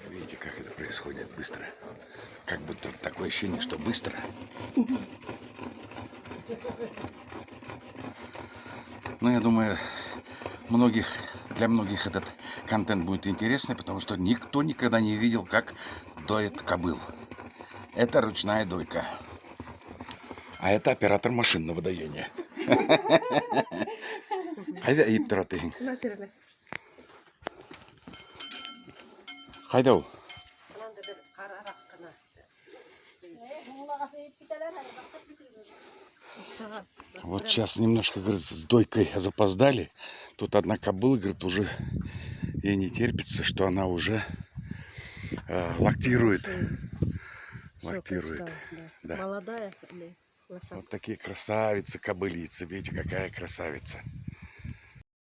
Видите, как это происходит быстро. Как будто такое ощущение, что быстро. Но я думаю, для многих этот контент будет интересный, потому что никто никогда не видел, как доет кобыл. Это ручная дойка. А это оператор машинного доения. Қайда иіп тұрады ең? Қайда ол? Вот сейчас немножко, говорит, с дойкой запоздали. Тут одна кобыла, говорит, уже ей не терпится, что она уже лактирует. Лактирует. Да. Молодая или лошадка? Вот такие красавицы, кобылицы. Видите, какая красавица.